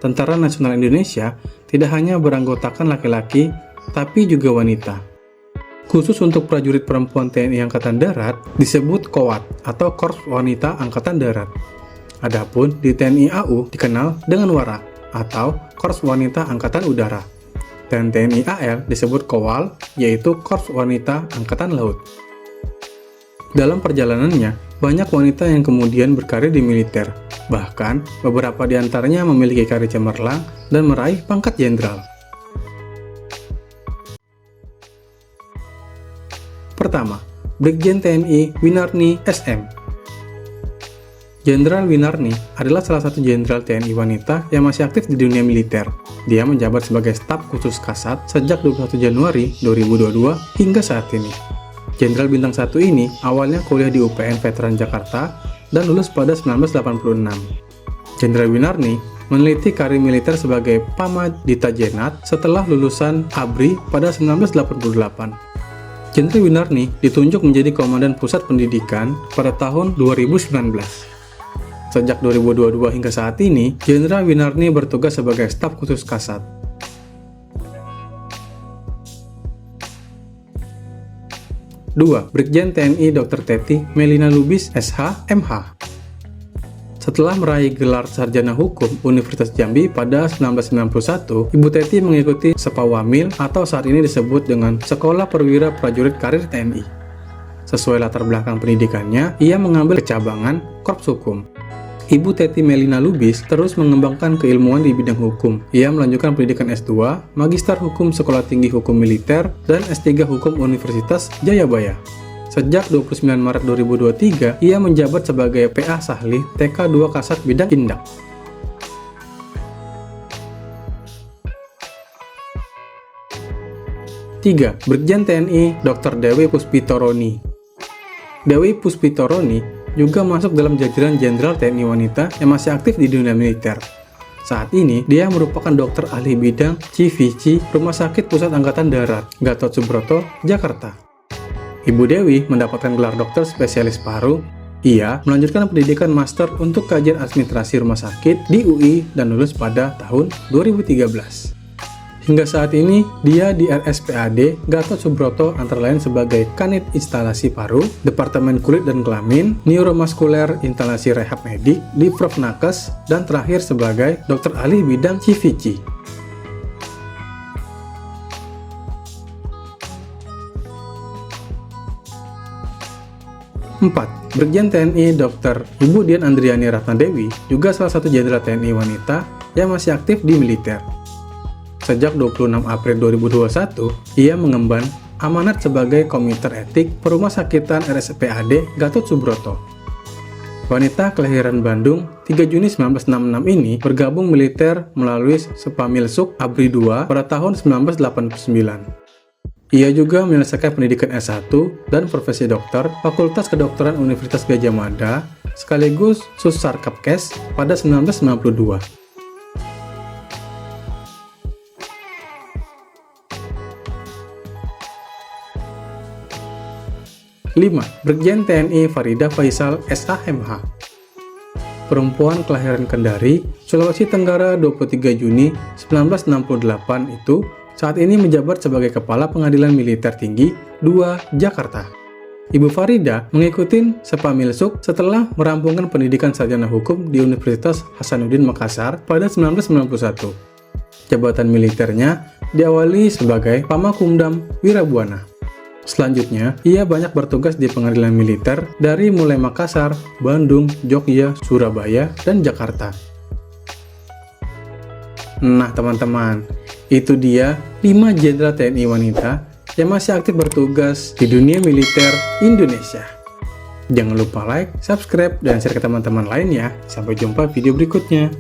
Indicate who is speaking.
Speaker 1: Tentara Nasional Indonesia tidak hanya beranggotakan laki-laki, tapi juga wanita. Khusus untuk prajurit perempuan TNI Angkatan Darat disebut KOWAT atau Korps Wanita Angkatan Darat. Adapun di TNI AU dikenal dengan WARA atau Korps Wanita Angkatan Udara. Dan TNI AL disebut KOWAL, yaitu Korps Wanita Angkatan Laut. Dalam perjalanannya, banyak wanita yang kemudian berkarir di militer. Bahkan, beberapa di antaranya memiliki karir cemerlang dan meraih pangkat jenderal. Pertama, Brigjen TNI Winarni SM. Jenderal Winarni adalah salah satu jenderal TNI wanita yang masih aktif di dunia militer. Dia menjabat sebagai staf khusus Kasat sejak 21 Januari 2022 hingga saat ini. Jenderal bintang 1 ini awalnya kuliah di UPN Veteran Jakarta dan lulus pada 1986. Jenderal Winarni meneliti karir militer sebagai Pamadita Jenat setelah lulusan ABRI pada 1988. Jenderal Winarni ditunjuk menjadi Komandan Pusat Pendidikan pada tahun 2019. Sejak 2022 hingga saat ini, Jenderal Winarni bertugas sebagai staf khusus Kasat. Dua, Brigjen TNI Dr. Teti Melina Lubis SH MH. Setelah meraih gelar sarjana hukum Universitas Jambi pada 1991, Ibu Teti mengikuti Sepawamil atau saat ini disebut dengan Sekolah Perwira Prajurit Karir TNI. Sesuai latar belakang pendidikannya, ia mengambil kecabangan Korps Hukum. Ibu Teti Melina Lubis terus mengembangkan keilmuan di bidang hukum. Ia melanjutkan pendidikan S2, Magister Hukum Sekolah Tinggi Hukum Militer, dan S3 Hukum Universitas Jayabaya. Sejak 29 Maret 2023, ia menjabat sebagai PA Sahli TK2 Kasat Bidang Tindak. Tiga, Brigjen TNI Dr. Dewi Puspitoroni. Dewi Puspitoroni juga masuk dalam jajaran Jenderal TNI wanita yang masih aktif di dunia militer. Saat ini, dia merupakan dokter ahli bidang CVC Rumah Sakit Pusat Angkatan Darat, Gatot Subroto, Jakarta. Ibu Dewi mendapatkan gelar dokter spesialis paru. Ia melanjutkan pendidikan master untuk kajian administrasi rumah sakit di UI dan lulus pada tahun 2013. Hingga saat ini, dia di RSPAD Gatot Subroto antara lain sebagai Kanit Instalasi Paru, Departemen Kulit dan Kelamin, Neuromuskuler Instalasi Rehab Medik di Profnakes, dan terakhir sebagai dokter ahli bidang CVC. Empat, Brigjen TNI Dr. Ibu Dian Andriani Ratnadewi juga salah satu jenderal TNI wanita yang masih aktif di militer. Sejak 26 April 2021, ia mengemban amanat sebagai Komiter Etik Perumahsakitan RSPAD Gatot Subroto. Wanita kelahiran Bandung 3 Juni 1966 ini bergabung militer melalui Sepamilsuk ABRI II pada tahun 1989. Ia juga menyelesaikan pendidikan S1 dan profesi dokter Fakultas Kedokteran Universitas Gadjah Mada sekaligus Sussarkapkes pada 1992. 5. Brigjen TNI Farida Faisal SHMH. Perempuan kelahiran Kendari, Sulawesi Tenggara 23 Juni 1968 itu saat ini menjabat sebagai Kepala Pengadilan Militer Tinggi 2 Jakarta. Ibu Farida mengikuti Sepamilsuk setelah merampungkan pendidikan sarjana hukum di Universitas Hasanuddin Makassar pada 1991. Jabatan militernya diawali sebagai Pamakumdam Wirabuana. Selanjutnya, ia banyak bertugas di pengadilan militer dari mulai Makassar, Bandung, Jogja, Surabaya, dan Jakarta. Nah teman-teman, itu dia 5 jenderal TNI wanita yang masih aktif bertugas di dunia militer Indonesia. Jangan lupa like, subscribe, dan share ke teman-teman lain ya. Sampai jumpa video berikutnya.